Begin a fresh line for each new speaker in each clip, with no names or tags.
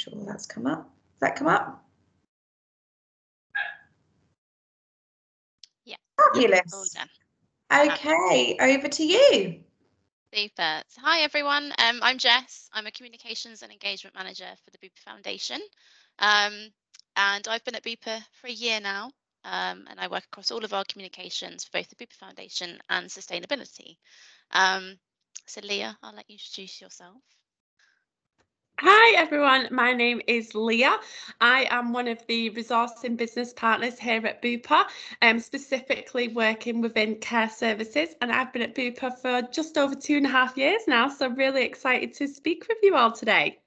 sure that's come up. Does that come up?
Yeah.
Fabulous.
All done.
Okay, over to you.
Super. So, hi everyone. I'm Jess. I'm a communications and engagement manager for the Bupa Foundation, and I've been at Bupa for a year now. And I work across all of our communications for both the Bupa Foundation and sustainability. So, Leah, I'll let you introduce yourself.
Hi everyone, my name is Leah. I am one of the resourcing business partners here at Bupa, specifically working within care services, and I've been at Bupa for just over 2.5 years now, so really excited to speak with you all today.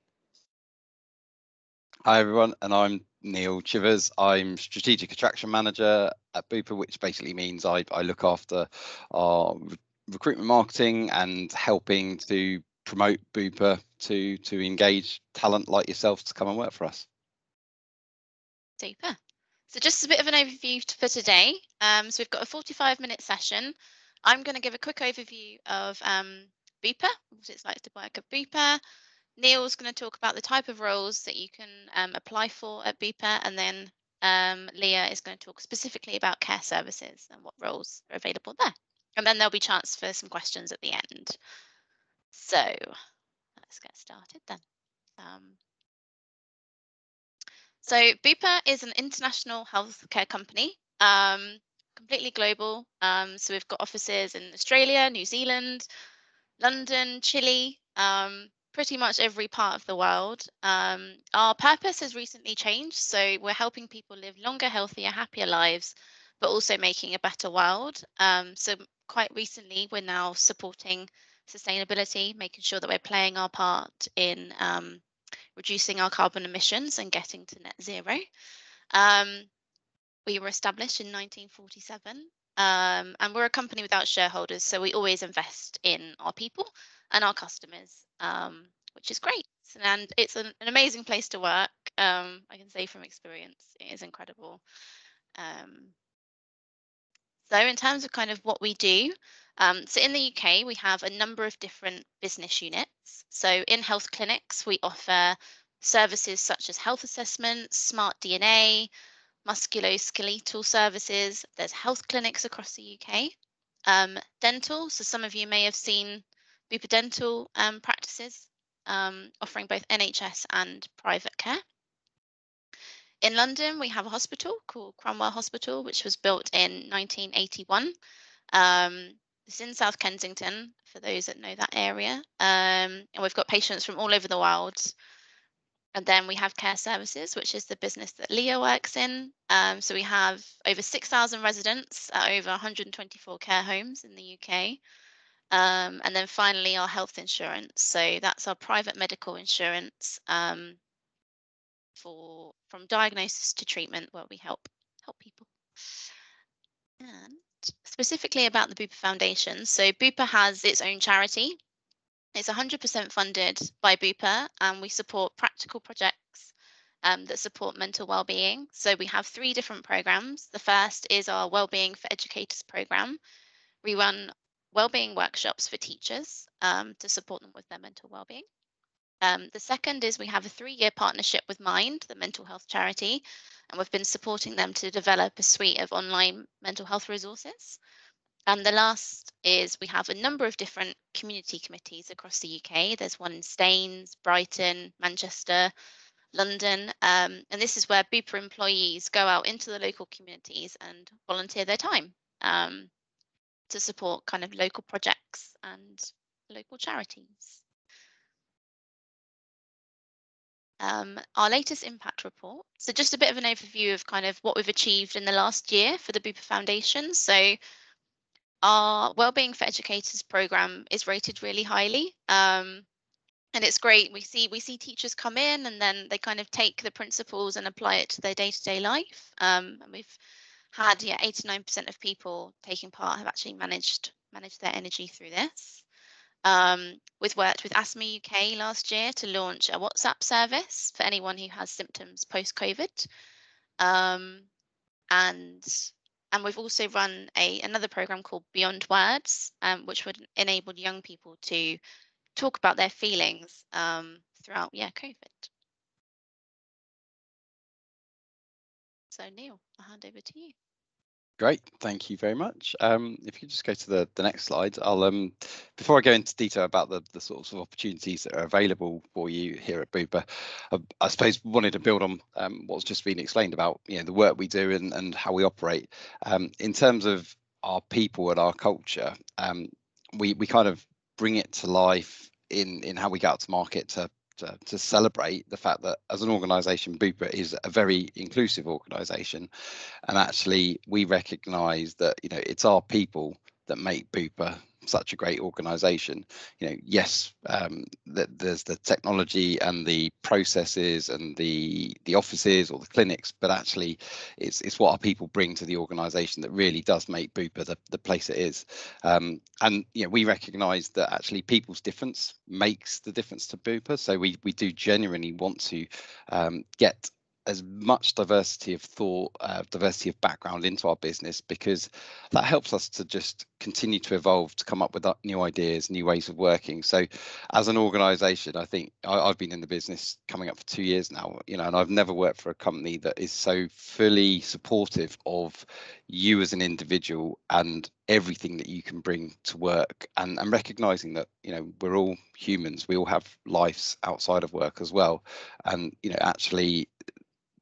Hi everyone, and I'm Neil Chivers. I'm Strategic Attraction Manager at Bupa, which basically means I look after our recruitment marketing and helping to promote Bupa to engage talent like yourself to come and work for us.
Super. So just a bit of an overview for today. So we've got a 45-minute session. I'm going to give a quick overview of Bupa, what it's like to work at Bupa. Neil's going to talk about the type of roles that you can apply for at Bupa, and then Leah is going to talk specifically about care services and what roles are available there. And then there'll be a chance for some questions at the end. So let's get started then. So Bupa is an international healthcare company, completely global. So we've got offices in Australia, New Zealand, London, Chile, pretty much every part of the world. Our purpose has recently changed. So we're helping people live longer, healthier, happier lives, but also making a better world. So quite recently, we're now supporting sustainability, making sure that we're playing our part in reducing our carbon emissions and getting to net zero. We were established in 1947, and we're a company without shareholders, so we always invest in our people and our customers, which is great. And it's an amazing place to work. I can say from experience, it is incredible. So in terms of kind of what we do, so in the UK, we have a number of different business units. So in health clinics, we offer services such as health assessments, smart DNA, musculoskeletal services. There's health clinics across the UK. Dental, so some of you may have seen Bupa dental practices offering both NHS and private care. In London, we have a hospital called Cromwell Hospital, which was built in 1981. It's in South Kensington, for those that know that area. And we've got patients from all over the world. And then we have care services, which is the business that Leah works in. So we have over 6,000 residents at over 124 care homes in the UK. And then finally, our health insurance. So that's our private medical insurance from diagnosis to treatment, where we help people. And specifically about the Bupa Foundation. So Bupa has its own charity. It's 100% funded by Bupa, and we support practical projects that support mental well-being. So we have 3 different programs. The first is our Wellbeing for Educators program. We run wellbeing workshops for teachers to support them with their mental well-being. The second is we have a 3-year partnership with Mind, the mental health charity, and we've been supporting them to develop a suite of online mental health resources. And the last is we have a number of different community committees across the UK. There's one in Staines, Brighton, Manchester, London, and this is where Bupa employees go out into the local communities and volunteer their time to support kind of local projects and local charities. Our latest impact report. So just a bit of an overview of kind of what we've achieved in the last year for the Bupa Foundation. So our Wellbeing for Educators program is rated really highly. And it's great. We see teachers come in and then they kind of take the principles and apply it to their day-to-day life. And we've had 89% of people taking part have actually managed their energy through this. We've worked with Asthma UK last year to launch a WhatsApp service for anyone who has symptoms post-COVID. And we've also run another program called Beyond Words, which would enable young people to talk about their feelings throughout COVID. So Neil, I'll hand over to you.
Great, thank you very much. If you just go to the next slide, I'll before I go into detail about the sorts of opportunities that are available for you here at Bupa, I suppose wanted to build on what's just been explained about the work we do and how we operate. In terms of our people and our culture, we kind of bring it to life in how we go out to market to celebrate the fact that as an organisation, Bupa is a very inclusive organisation, and actually we recognise that it's our people that make Bupa such a great organisation. Yes, that there's the technology and the processes and the offices or the clinics, but actually it's what our people bring to the organisation that really does make Bupa the place it is. And we recognise that actually people's difference makes the difference to Bupa. So we do genuinely want to get as much diversity of thought, diversity of background into our business, because that helps us to just continue to evolve, to come up with new ideas, new ways of working. So as an organisation, I think I've been in the business coming up for 2 years now, and I've never worked for a company that is so fully supportive of you as an individual and everything that you can bring to work, and recognising that we're all humans, we all have lives outside of work as well, and actually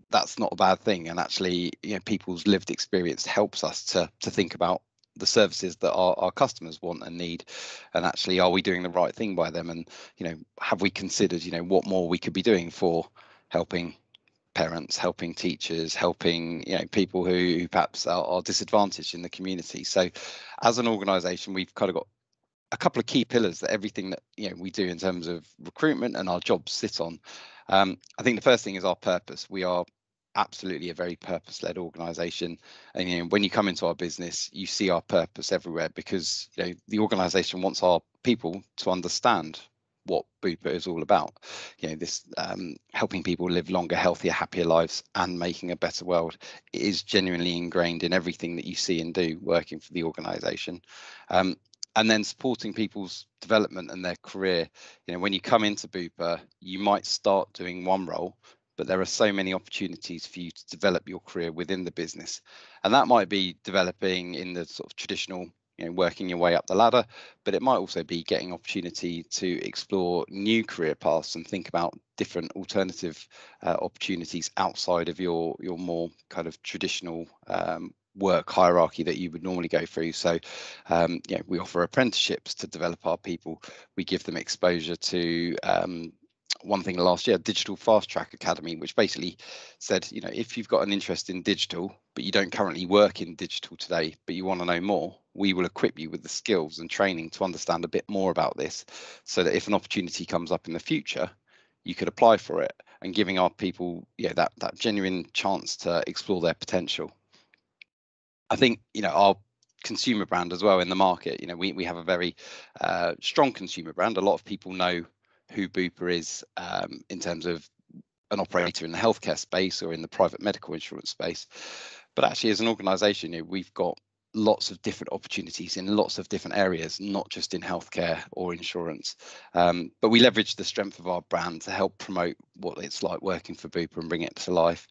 that's not a bad thing. And actually people's lived experience helps us to think about the services that our customers want and need, and actually are we doing the right thing by them, and have we considered what more we could be doing for helping parents, helping teachers, helping people who perhaps are disadvantaged in the community. So as an organisation, we've kind of got a couple of key pillars that everything that we do in terms of recruitment and our jobs sit on. I think the first thing is our purpose. We are absolutely a very purpose-led organisation, and when you come into our business, you see our purpose everywhere, because the organisation wants our people to understand what Bupa is all about. This helping people live longer, healthier, happier lives and making a better world. It is genuinely ingrained in everything that you see and do working for the organisation. And then supporting people's development and their career. When you come into Bupa, you might start doing one role, but there are so many opportunities for you to develop your career within the business. And that might be developing in the sort of traditional, working your way up the ladder, but it might also be getting opportunity to explore new career paths and think about different alternative opportunities outside of your more kind of traditional work hierarchy that you would normally go through. So we offer apprenticeships to develop our people. We give them exposure to one thing last year, Digital Fast Track Academy, which basically said, if you've got an interest in digital, but you don't currently work in digital today, but you want to know more, we will equip you with the skills and training to understand a bit more about this, so that if an opportunity comes up in the future, you could apply for it, and giving our people that genuine chance to explore their potential. I think our consumer brand as well in the market, we have a very strong consumer brand. A lot of people know who Bupa is in terms of an operator in the healthcare space or in the private medical insurance space. But actually, as an organisation, we've got lots of different opportunities in lots of different areas, not just in healthcare or insurance. But we leverage the strength of our brand to help promote what it's like working for Bupa and bring it to life.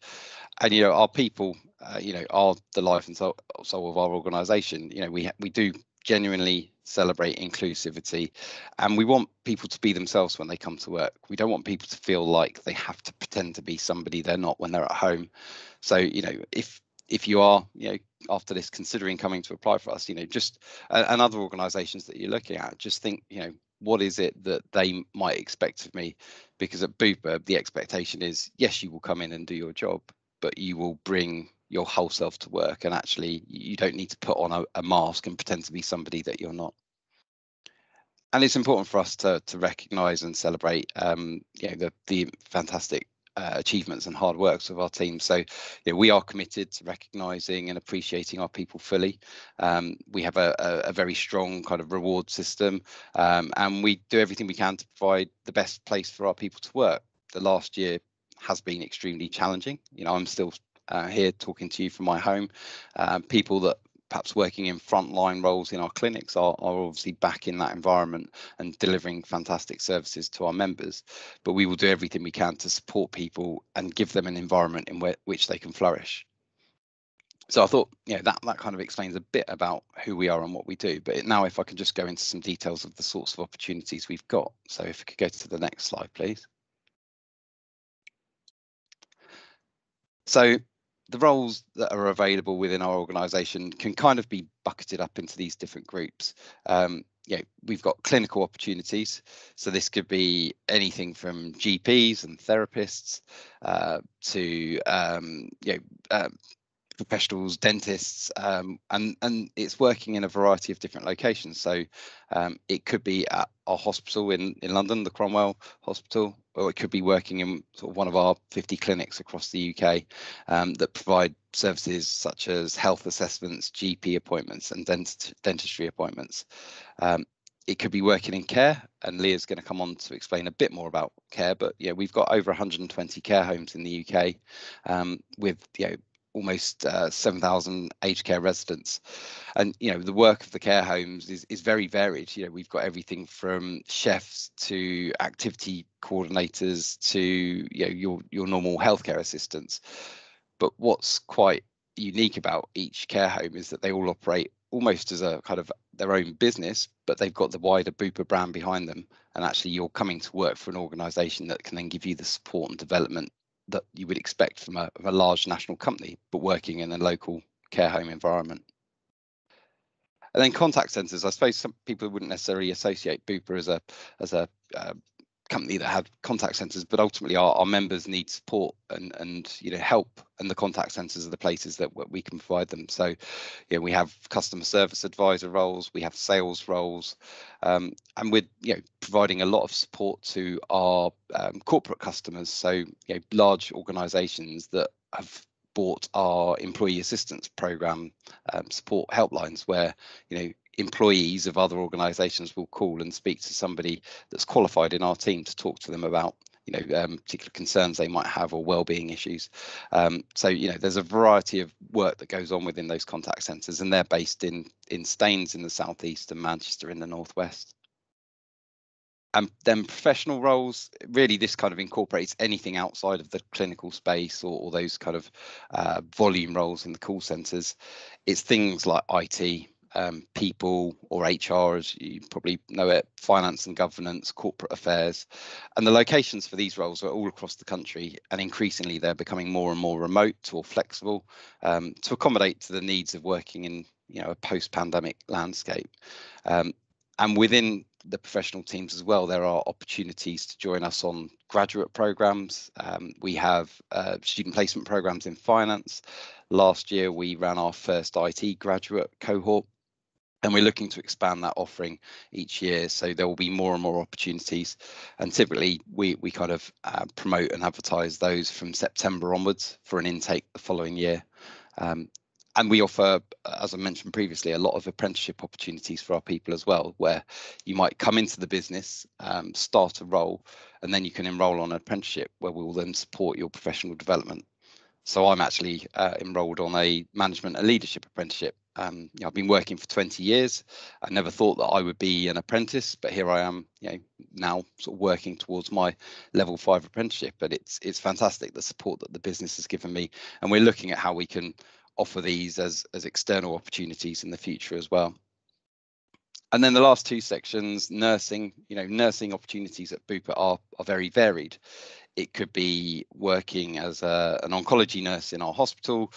And our people, are the life and soul of our organisation. We do genuinely celebrate inclusivity, and we want people to be themselves when they come to work. We don't want people to feel like they have to pretend to be somebody they're not when they're at home. So if you are after this considering coming to apply for us, just and other organisations that you're looking at, just think what is it that they might expect of me? Because at Bupa the expectation is, yes, you will come in and do your job, but you will bring your whole self to work, and actually you don't need to put on a mask and pretend to be somebody that you're not. And it's important for us to recognise and celebrate the fantastic achievements and hard works of our team. So we are committed to recognising and appreciating our people fully. We have a very strong kind of reward system, and we do everything we can to provide the best place for our people to work. The last year has been extremely challenging. I'm still here talking to you from my home. People that perhaps working in frontline roles in our clinics are obviously back in that environment and delivering fantastic services to our members. But we will do everything we can to support people and give them an environment in which they can flourish. So I thought, that kind of explains a bit about who we are and what we do. But now if I can just go into some details of the sorts of opportunities we've got. So if we could go to the next slide, please. So the roles that are available within our organisation can kind of be bucketed up into these different groups. We've got clinical opportunities. So this could be anything from GPs and therapists to professionals, dentists, and it's working in a variety of different locations. So it could be at our hospital in London, the Cromwell Hospital, or it could be working in sort of one of our 50 clinics across the UK that provide services such as health assessments, GP appointments, and dentistry appointments. It could be working in care, and Leah's going to come on to explain a bit more about care. But we've got over 120 care homes in the UK with almost 7,000 aged care residents, and the work of the care homes is very varied. We've got everything from chefs to activity coordinators to your normal healthcare assistants. But what's quite unique about each care home is that they all operate almost as a kind of their own business, but they've got the wider Bupa brand behind them, and actually you're coming to work for an organisation that can then give you the support and development that you would expect from a large national company, but working in a local care home environment. And then contact centres. I suppose some people wouldn't necessarily associate Bupa as a company that had contact centres, but ultimately our members need support and help, and the contact centres are the places that we can provide them. So we have customer service advisor roles, we have sales roles, and we're providing a lot of support to our corporate customers. So large organisations that have bought our employee assistance program support helplines, where employees of other organisations will call and speak to somebody that's qualified in our team to talk to them about particular concerns they might have or well-being issues. So there's a variety of work that goes on within those contact centres, and they're based in Staines in the southeast and Manchester in the northwest. And then professional roles, really this kind of incorporates anything outside of the clinical space or those kind of volume roles in the call centres. It's things like IT, people, or HR, as you probably know it, finance and governance, corporate affairs. And the locations for these roles are all across the country, and increasingly they're becoming more and more remote or flexible to accommodate to the needs of working in a post-pandemic landscape. And within the professional teams as well, there are opportunities to join us on graduate programs. We have student placement programs in finance. Last year, we ran our first IT graduate cohort, and we're looking to expand that offering each year. So there will be more and more opportunities. And typically, we kind of promote and advertise those from September onwards for an intake the following year. And we offer, as I mentioned previously, a lot of apprenticeship opportunities for our people as well, where you might come into the business, start a role, and then you can enrol on an apprenticeship where we will then support your professional development. So I'm actually enrolled on a management and leadership apprenticeship. I've been working for 20 years. I never thought that I would be an apprentice, but here I am, now sort of working towards my level 5 apprenticeship. But it's fantastic, the support that the business has given me, and we're looking at how we can offer these as external opportunities in the future as well. And then the last two sections, nursing, nursing opportunities at Bupa are very varied. It could be working as an oncology nurse in our hospital,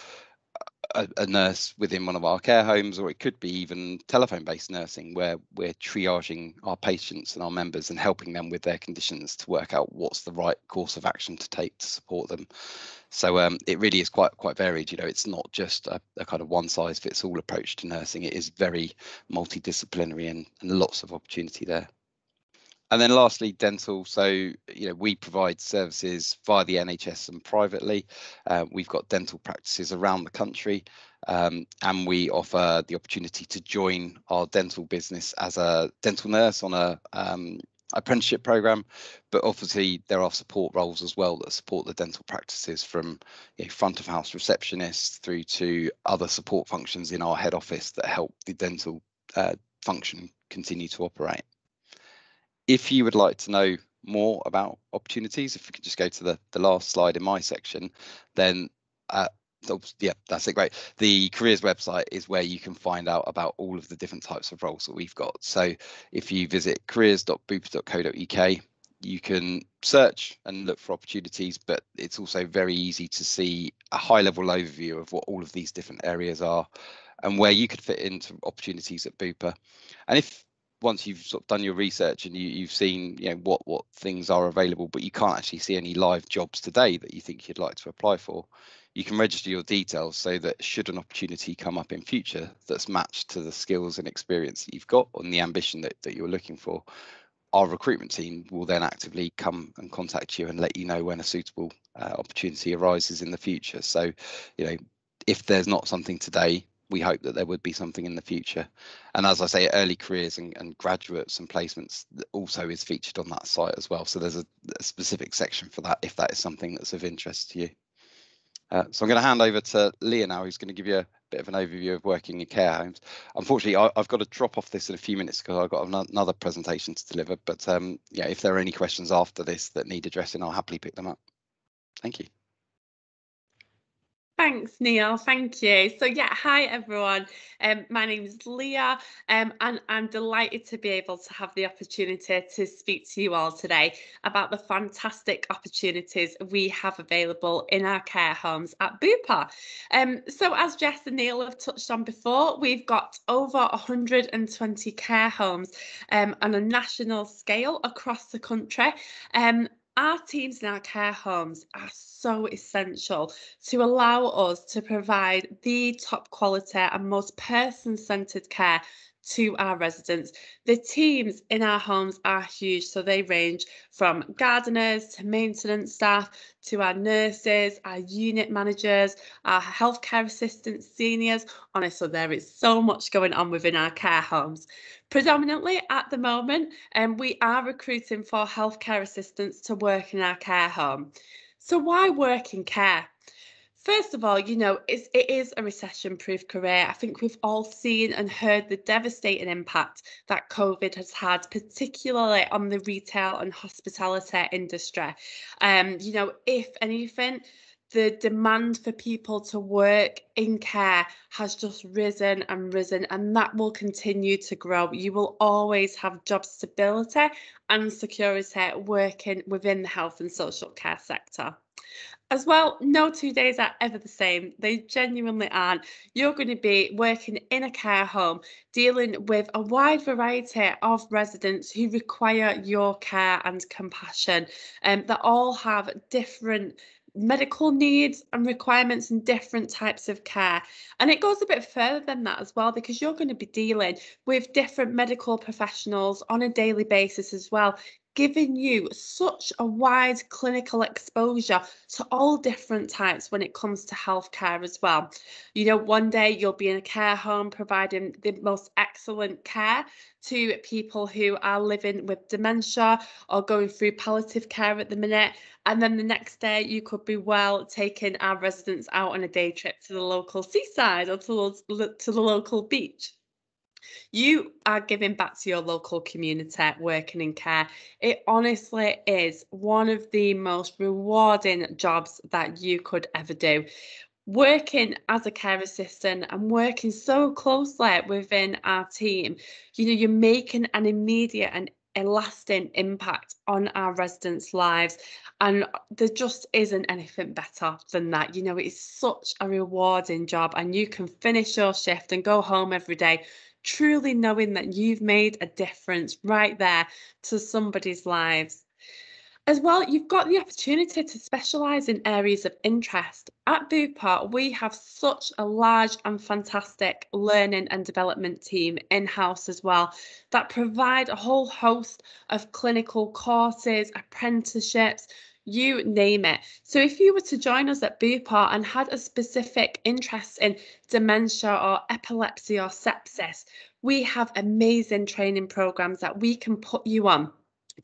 a nurse within one of our care homes, or it could be even telephone-based nursing, where we're triaging our patients and our members and helping them with their conditions to work out what's the right course of action to take to support them. So it really is quite varied. It's not just a kind of one-size-fits-all approach to nursing. It is very multidisciplinary and lots of opportunity there. And then lastly, dental. So, we provide services via the NHS and privately. We've got dental practices around the country, and we offer the opportunity to join our dental business as a dental nurse on a apprenticeship program. But obviously there are support roles as well that support the dental practices, from front of house receptionists through to other support functions in our head office that help the dental function continue to operate. If you would like to know more about opportunities, if we could just go to the last slide in my section, then yeah, that's it. Great. The careers website is where you can find out about all of the different types of roles that we've got. So if you visit careers.bupa.co.uk, you can search and look for opportunities, but it's also very easy to see a high level overview of what all of these different areas are and where you could fit into opportunities at Bupa. And if once you've sort of done your research and you've seen, you know, what things are available, but you can't actually see any live jobs today that you think you'd like to apply for, you can register your details so that should an opportunity come up in future that's matched to the skills and experience that you've got and the ambition that you're looking for, our recruitment team will then actively come and contact you and let you know when a suitable opportunity arises in the future. So, you know, if there's not something today, we hope that there would be something in the future. And as I say, early careers and graduates and placements also is featured on that site as well. So there's a specific section for that if that is something that's of interest to you. So I'm going to hand over to Leah now, who's going to give you a bit of an overview of working in care homes. Unfortunately, I've got to drop off this in a few minutes because I've got another presentation to deliver. But yeah, if there are any questions after this that need addressing, I'll happily pick them up. Thank you.
Thanks, Neil. Thank you. So yeah, hi everyone. My name is Leah, and I'm delighted to be able to have the opportunity to speak to you all today about the fantastic opportunities we have available in our care homes at Bupa. So as Jess and Neil have touched on before, we've got over 120 care homes on a national scale across the country. Our teams in our care homes are so essential to allow us to provide the top quality and most person-centred care to our residents. The teams in our homes are huge, so they range from gardeners to maintenance staff to our nurses, our unit managers, our healthcare assistants, seniors. Honestly, there is so much going on within our care homes. Predominantly at the moment, we are recruiting for healthcare assistants to work in our care home. So why work in care? First of all, you know, it is a recession-proof career. I think we've all seen and heard the devastating impact that COVID has had, particularly on the retail and hospitality industry. You know, if anything, the demand for people to work in care has just risen and risen, and that will continue to grow. You will always have job stability and security working within the health and social care sector. As well, no 2 days are ever the same. They genuinely aren't. You're going to be working in a care home, dealing with a wide variety of residents who require your care and compassion, that all have different medical needs and requirements and different types of care. And it goes a bit further than that as well, because you're going to be dealing with different medical professionals on a daily basis as well, giving you such a wide clinical exposure to all different types when it comes to healthcare as well. You know, one day you'll be in a care home providing the most excellent care to people who are living with dementia or going through palliative care at the minute. And then the next day you could be taking our residents out on a day trip to the local seaside or to the local beach. You are giving back to your local community, working in care. It honestly is one of the most rewarding jobs that you could ever do. Working as a care assistant and working so closely within our team, you know, you're making an immediate and a lasting impact on our residents' lives, and there just isn't anything better than that. You know, it's such a rewarding job, and you can finish your shift and go home every day truly knowing that you've made a difference right there to somebody's lives. As well, you've got the opportunity to specialise in areas of interest. At Bupa, we have such a large and fantastic learning and development team in-house as well that provide a whole host of clinical courses, apprenticeships, you name it. So if you were to join us at Bupa and had a specific interest in dementia or epilepsy or sepsis, we have amazing training programs that we can put you on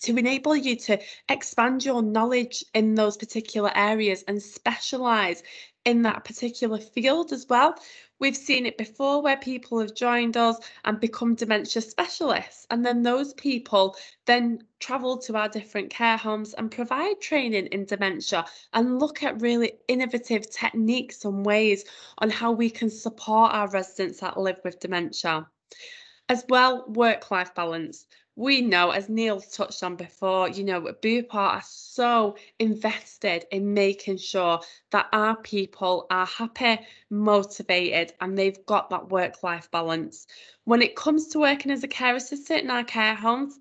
to enable you to expand your knowledge in those particular areas and specialise in that particular field as well. We've seen it before where people have joined us and become dementia specialists, and then those people then travel to our different care homes and provide training in dementia and look at really innovative techniques and ways on how we can support our residents that live with dementia. As well, work-life balance. We know, as Neil touched on before, Bupa are so invested in making sure that our people are happy, motivated, and they've got that work-life balance. When it comes to working as a care assistant in our care homes,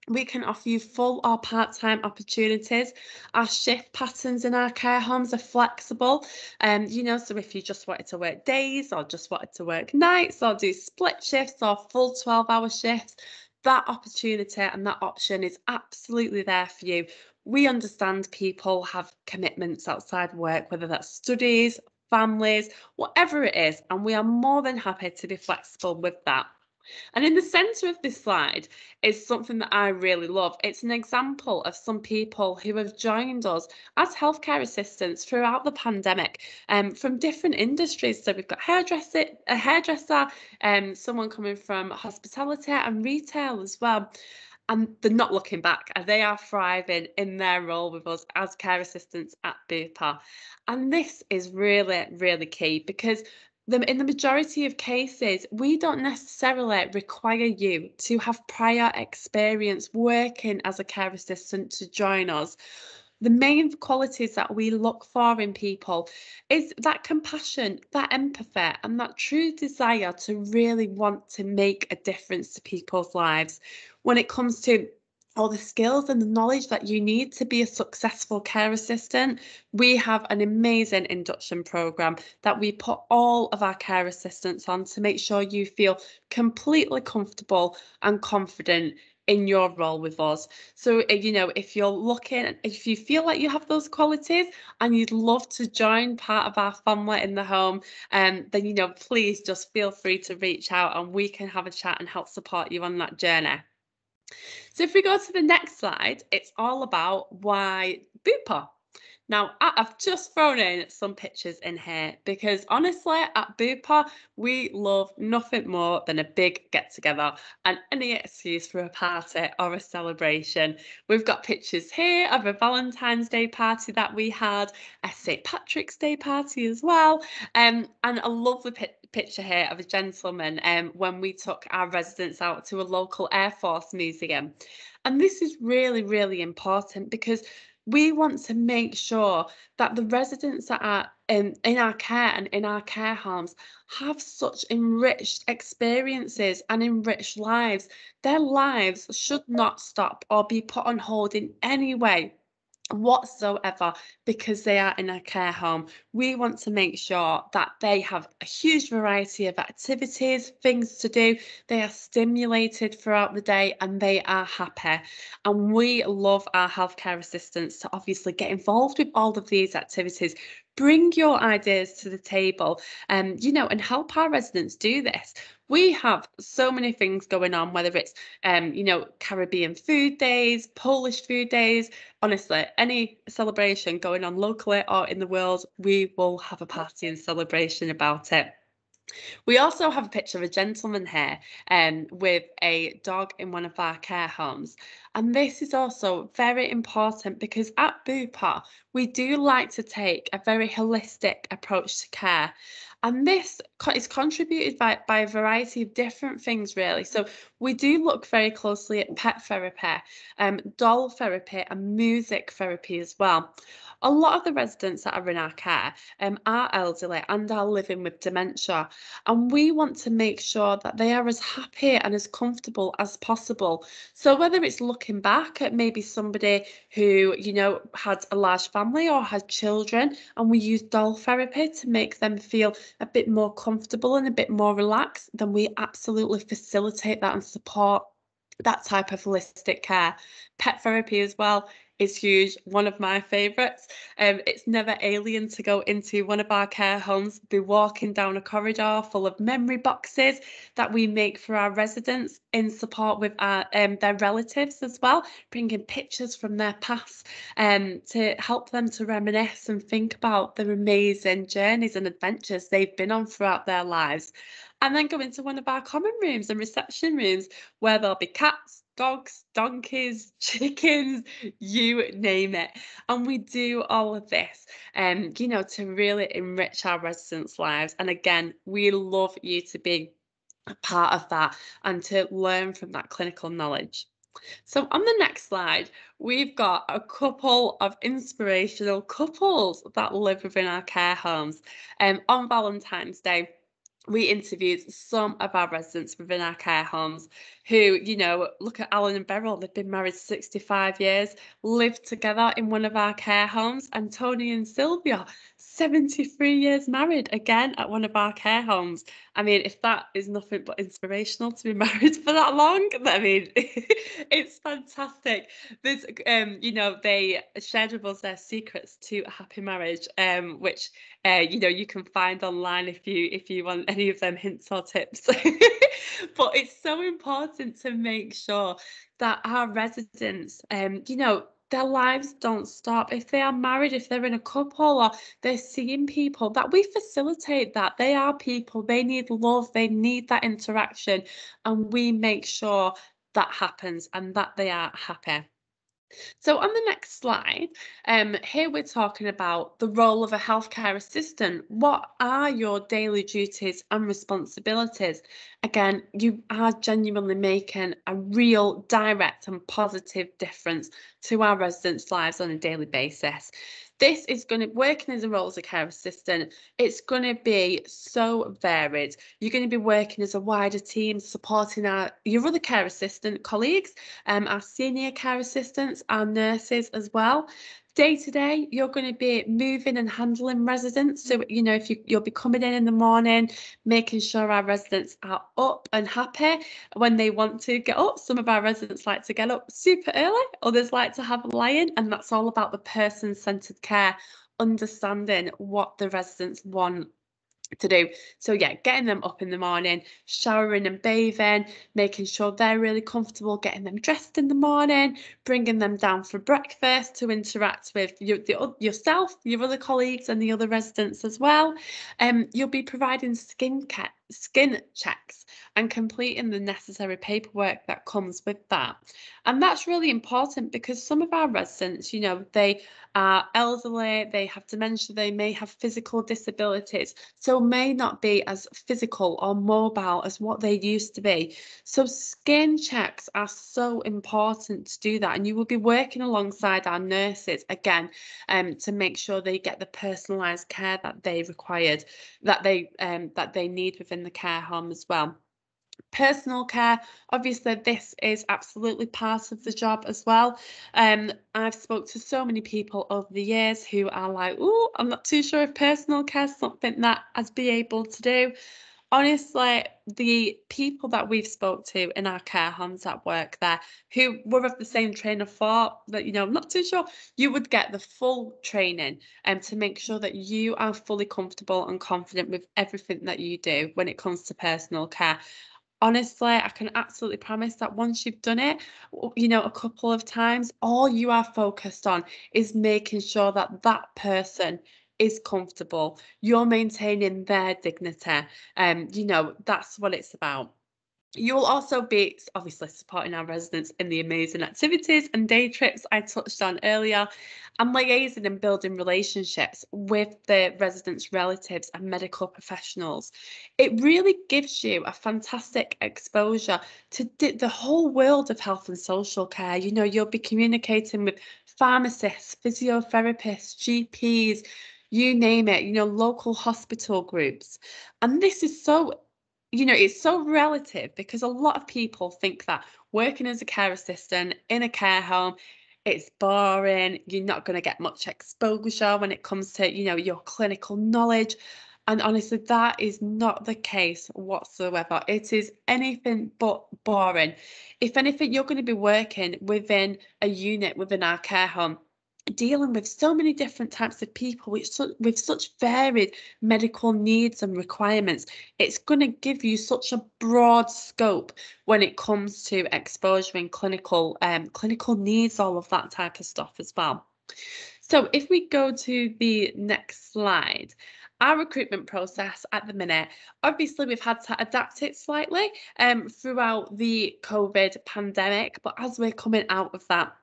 we can offer you full or part-time opportunities. Our shift patterns in our care homes are flexible. So if you just wanted to work days or just wanted to work nights or do split shifts or full 12-hour shifts, that opportunity and that option is absolutely there for you. We understand people have commitments outside work, whether that's studies, families, whatever it is, and we are more than happy to be flexible with that. And in the centre of this slide is something that I really love. It's an example of some people who have joined us as healthcare assistants throughout the pandemic from different industries. So we've got a hairdresser, someone coming from hospitality and retail as well. And they're not looking back, and they are thriving in their role with us as care assistants at Bupa. And this is really, really key because in the majority of cases, we don't necessarily require you to have prior experience working as a care assistant to join us. The main qualities that we look for in people is that compassion, that empathy, and that true desire to really want to make a difference to people's lives. When it comes to all the skills and the knowledge that you need to be a successful care assistant, we have an amazing induction program that we put all of our care assistants on to make sure you feel completely comfortable and confident in your role with us. So, if you feel like you have those qualities and you'd love to join part of our family in the home, then, please just feel free to reach out and we can have a chat and help support you on that journey. So if we go to the next slide, it's all about why Bupa. Now, I've just thrown in some pictures in here because honestly, at Bupa, we love nothing more than a big get-together and any excuse for a party or a celebration. We've got pictures here of a Valentine's Day party that we had, a St. Patrick's Day party as well, and a lovely picture here of a gentleman when we took our residents out to a local Air Force museum. And this is really, really important because we want to make sure that the residents that are in our care and in our care homes have such enriched experiences and enriched lives. Their lives should not stop or be put on hold in any way whatsoever because they are in a care home. We want to make sure that they have a huge variety of activities, things to do. They are stimulated throughout the day and they are happy. And we love our healthcare assistants to obviously get involved with all of these activities. Bring your ideas to the table, and help our residents do this. We have so many things going on, whether it's, Caribbean food days, Polish food days, honestly, any celebration going on locally or in the world, we will have a party and celebration about it. We also have a picture of a gentleman here with a dog in one of our care homes. And this is also very important because at Bupa, we do like to take a very holistic approach to care. And this is contributed by a variety of different things, really. So we do look very closely at pet therapy, doll therapy and music therapy as well. A lot of the residents that are in our care are elderly and are living with dementia. And we want to make sure that they are as happy and as comfortable as possible. So whether it's looking back at maybe somebody who, had a large family or had children, and we use doll therapy to make them feel a bit more comfortable and a bit more relaxed, then we absolutely facilitate that and support that type of holistic care. Pet therapy as well is huge, one of my favourites. It's never alien to go into one of our care homes, be walking down a corridor full of memory boxes that we make for our residents in support with our their relatives as well, bringing pictures from their past to help them to reminisce and think about their amazing journeys and adventures they've been on throughout their lives. And then go into one of our common rooms and reception rooms where there'll be cats, dogs, donkeys, chickens, you name it. And we do all of this, you know, to really enrich our residents' lives. And again, we love you to be a part of that and to learn from that clinical knowledge. So on the next slide, we've got a couple of inspirational couples that live within our care homes. On Valentine's Day, we interviewed some of our residents within our care homes who, you know, look at Alan and Beryl, they've been married 65 years, lived together in one of our care homes, and Tony and Sylvia, 73 years married, again at one of our care homes. I mean, if that is nothing but inspirational to be married for that long, I mean, it's fantastic. There's, you know, they shared with us their secrets to a happy marriage, which you know, you can find online if you want any of them hints or tips. But it's so important to make sure that our residents, you know, their lives don't stop. If they are married, if they're in a couple or they're seeing people, that we facilitate that. They are people, they need love, they need that interaction, and we make sure that happens and that they are happy. So on the next slide, here we're talking about the role of a healthcare assistant. What are your daily duties and responsibilities? Again, you are genuinely making a real direct and positive difference to our residents' lives on a daily basis. This is going to, working as a role as a care assistant, it's going to be so varied. You're going to be working as a wider team, supporting your other care assistant colleagues, our senior care assistants, our nurses as well. Day to day, you're going to be moving and handling residents. So, you know, if you'll be coming in the morning, making sure our residents are up and happy when they want to get up. Some of our residents like to get up super early, others like to have a lie-in, and that's all about the person-centered care, understanding what the residents want to do. So yeah, getting them up in the morning, showering and bathing, making sure they're really comfortable, getting them dressed in the morning, bringing them down for breakfast to interact with yourself, your other colleagues and the other residents as well. You'll be providing skin checks and completing the necessary paperwork that comes with that. And that's really important because some of our residents, you know, they are elderly, they have dementia, they may have physical disabilities, so may not be as physical or mobile as what they used to be. So skin checks are so important to do that, and you will be working alongside our nurses again to make sure they get the personalised care that they required, that they need within the care home as well. Personal care, obviously this is absolutely part of the job as well. I've spoke to so many people over the years who are like, oh, I'm not too sure if personal care is something that I'd be able to do. Honestly, the people that we've spoke to in our care homes that work there who were of the same train of thought that, you know, I'm not too sure, you would get the full training to make sure that you are fully comfortable and confident with everything that you do when it comes to personal care. Honestly, I can absolutely promise that once you've done it, you know, a couple of times, all you are focused on is making sure that that person is comfortable. You're maintaining their dignity. You know, that's what it's about. You will also be obviously supporting our residents in the amazing activities and day trips I touched on earlier, and liaising and building relationships with the residents' relatives and medical professionals. It really gives you a fantastic exposure to the whole world of health and social care. You know, you'll be communicating with pharmacists, physiotherapists, GPs, you name it, you know, local hospital groups. And this is so, you know, it's so relative because a lot of people think that working as a care assistant in a care home, it's boring, you're not going to get much exposure when it comes to, you know, your clinical knowledge. And honestly, that is not the case whatsoever. It is anything but boring. If anything, you're going to be working within a unit within our care home, dealing with so many different types of people with such varied medical needs and requirements. It's going to give you such a broad scope when it comes to exposure and clinical needs, all of that type of stuff as well. So if we go to the next slide, our recruitment process at the minute, obviously we've had to adapt it slightly throughout the COVID pandemic, but as we're coming out of that,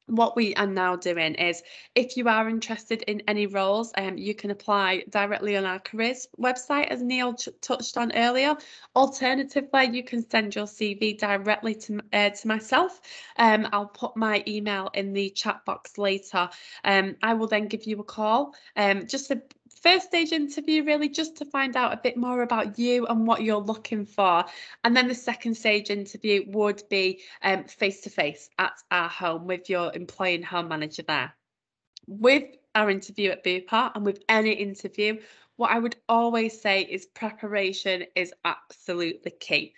what we are now doing is, if you are interested in any roles, you can apply directly on our careers website, as Neil touched on earlier. Alternatively, you can send your CV directly to myself. I'll put my email in the chat box later. I will then give you a call, just a first stage interview, really, just to find out a bit more about you and what you're looking for. And then the second stage interview would be face-to-face at our home with your employee and home manager there. With our interview at Bupa, and with any interview, what I would always say is preparation is absolutely key.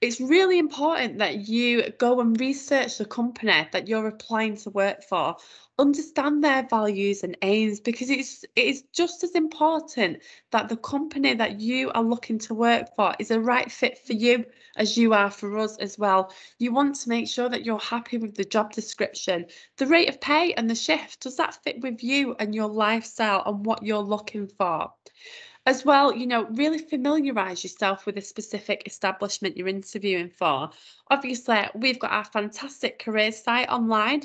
It's really important that you go and research the company that you're applying to work for. Understand their values and aims, because it is just as important that the company that you are looking to work for is a right fit for you as you are for us as well. You want to make sure that you're happy with the job description, the rate of pay and the shift. Does that fit with you and your lifestyle and what you're looking for? As well, really familiarise yourself with a specific establishment you're interviewing for. Obviously, we've got our fantastic careers site online,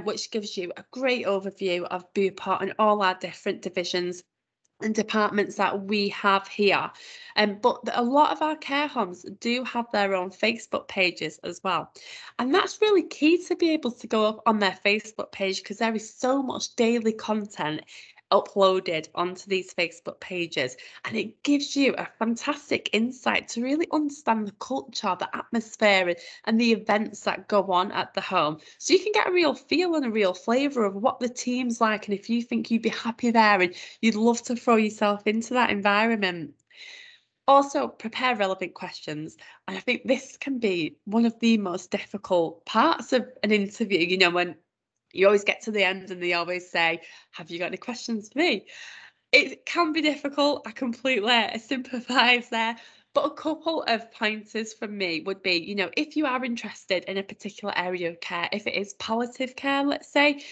which gives you a great overview of Bupa and all our different divisions and departments that we have here. But a lot of our care homes do have their own Facebook pages as well. And that's really key, to be able to go up on their Facebook page, because there is so much daily content uploaded onto these Facebook pages, and it gives you a fantastic insight to really understand the culture, the atmosphere, and the events that go on at the home, so you can get a real feel and a real flavour of what the team's like, and if you think you'd be happy there and you'd love to throw yourself into that environment. Also, prepare relevant questions. And I think this can be one of the most difficult parts of an interview, when you always get to the end and they always say, have you got any questions for me? It can be difficult. I completely sympathise there. But a couple of pointers from me would be, if you are interested in a particular area of care, if it is palliative care, let's say,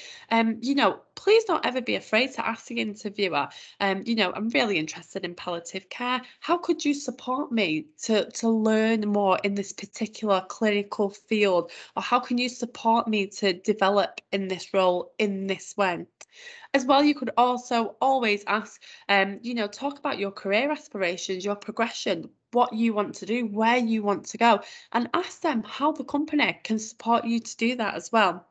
please don't ever be afraid to ask the interviewer, I'm really interested in palliative care. How could you support me to learn more in this particular clinical field? Or how can you support me to develop in this role in this way? As well, you could also always ask, talk about your career aspirations, your progression, what you want to do, where you want to go, and ask them how the company can support you to do that as well.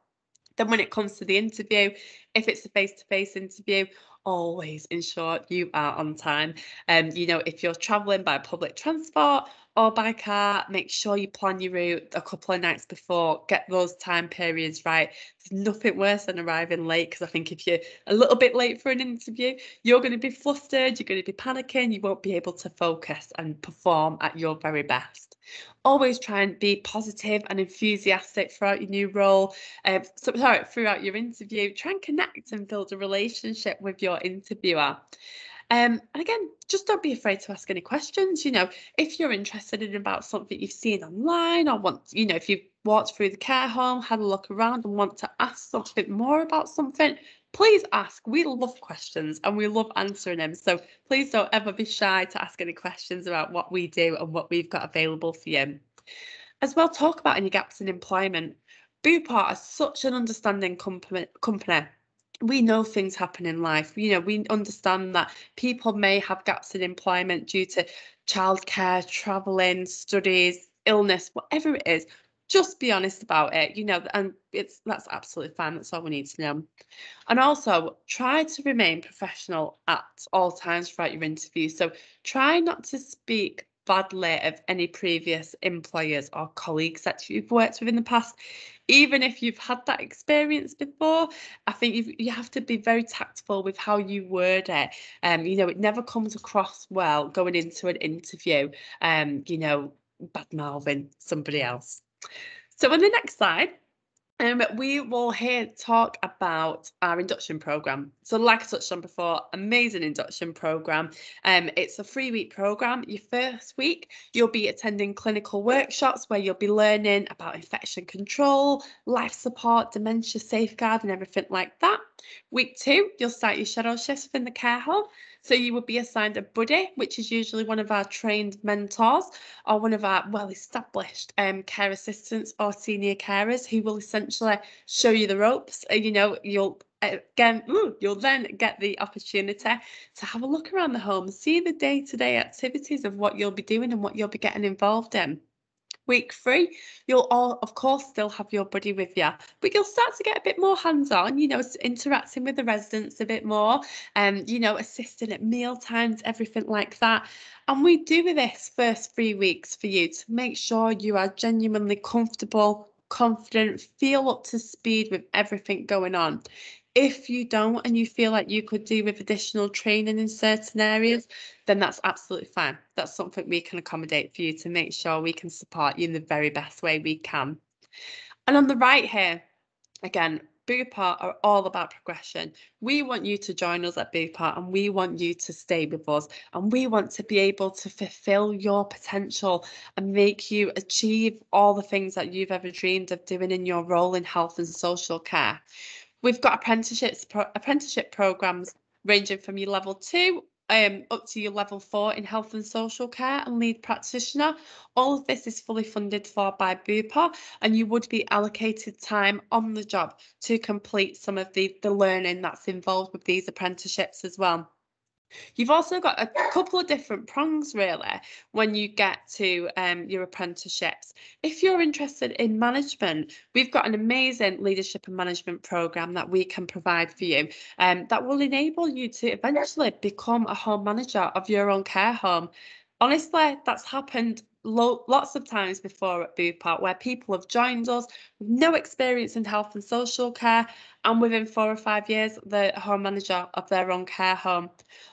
Then when it comes to the interview, if it's a face-to-face interview, always ensure you are on time. If you're travelling by public transport or by car, make sure you plan your route a couple of nights before, get those time periods right. There's nothing worse than arriving late, because I think if you're a little bit late for an interview, you're going to be flustered, you're going to be panicking, you won't be able to focus and perform at your very best. Always try and be positive and enthusiastic throughout your new role, throughout your interview. Try and connect and build a relationship with your interviewer. And again, just don't be afraid to ask any questions. If you're interested in about something you've seen online, or if you've walked through the care home, had a look around and want to ask something more about something, please ask. We love questions and we love answering them. So please don't ever be shy to ask any questions about what we do and what we've got available for you. As well, talk about any gaps in employment. Bupa is such an understanding company. We know things happen in life. We understand that people may have gaps in employment due to childcare, travelling, studies, illness, whatever it is. Just be honest about it, and that's absolutely fine. That's all we need to know. And also, try to remain professional at all times throughout your interview. So try not to speak badly of any previous employers or colleagues that you've worked with in the past. even if you've had that experience before, I think you have to be very tactful with how you word it. You know, it never comes across well going into an interview, you know, bad-mouthing somebody else. So on the next slide, we will here talk about our induction program. So like I touched on before, amazing induction program. It's a 3-week program. Your first week, you'll be attending clinical workshops where you'll be learning about infection control, life support, dementia safeguard and everything like that. Week 2, you'll start your shadow shifts within the care home. So you will be assigned a buddy, which is usually one of our trained mentors or one of our well-established care assistants or senior carers who will essentially show you the ropes. You know, you'll then get the opportunity to have a look around the home, see the day-to-day activities of what you'll be doing and what you'll be getting involved in. Week 3, you'll all, of course, still have your buddy with you, but you'll start to get a bit more hands-on, you know, interacting with the residents a bit more, you know, assisting at meal times, everything like that. And we do this first 3 weeks for you to make sure you are genuinely comfortable, confident, feel up to speed with everything going on. If you don't and you feel like you could do with additional training in certain areas, then that's absolutely fine. That's something we can accommodate for you to make sure we can support you in the very best way we can. And on the right here, again, Bupa are all about progression. We want you to join us at Bupa and we want you to stay with us and we want to be able to fulfill your potential and make you achieve all the things that you've ever dreamed of doing in your role in health and social care. We've got apprenticeship programs ranging from your level 2 up to your level 4 in health and social care and lead practitioner. All of this is fully funded for by Bupa and you would be allocated time on the job to complete some of the learning that's involved with these apprenticeships as well. You've also got a couple of different prongs really when you get to your apprenticeships. If you're interested in management, we've got an amazing leadership and management program that we can provide for you that will enable you to eventually become a home manager of your own care home. Honestly, that's happened lots of times before at Bupa where people have joined us with no experience in health and social care and within 4 or 5 years they're a home manager of their own care home.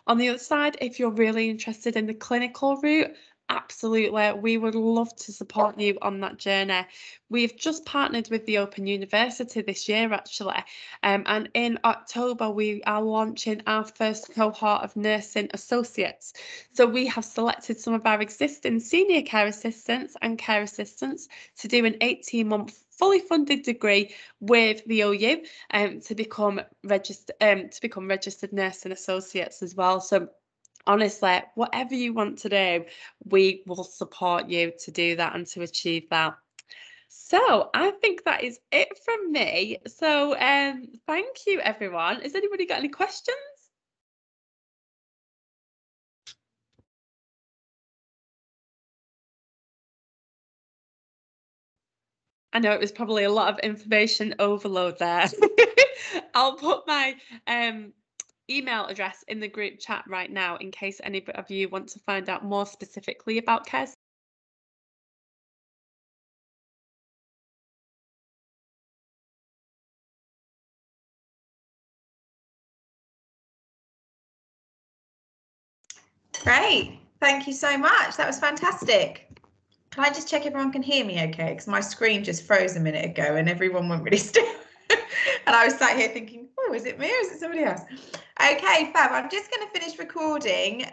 On the other side, if you're really interested in the clinical route, absolutely, we would love to support you on that journey. We've just partnered with the Open University this year, actually, and in October we are launching our first cohort of nursing associates. So we have selected some of our existing senior care assistants and care assistants to do an 18-month fully funded degree with the OU to become registered nursing associates as well. So honestly, whatever you want to do, we will support you to do that and to achieve that. So I think that is it from me. So thank you, everyone. Has anybody got any questions? I know it was probably a lot of information overload there. I'll put my email address in the group chat right now in case any of you want to find out more specifically about care.
Great. Thank you so much. That was fantastic. Can I just check everyone can hear me okay? Because my screen just froze a minute ago and everyone went really still. And I was sat here thinking, oh, is it me or is it somebody else? Okay, fab. I'm just going to finish recording.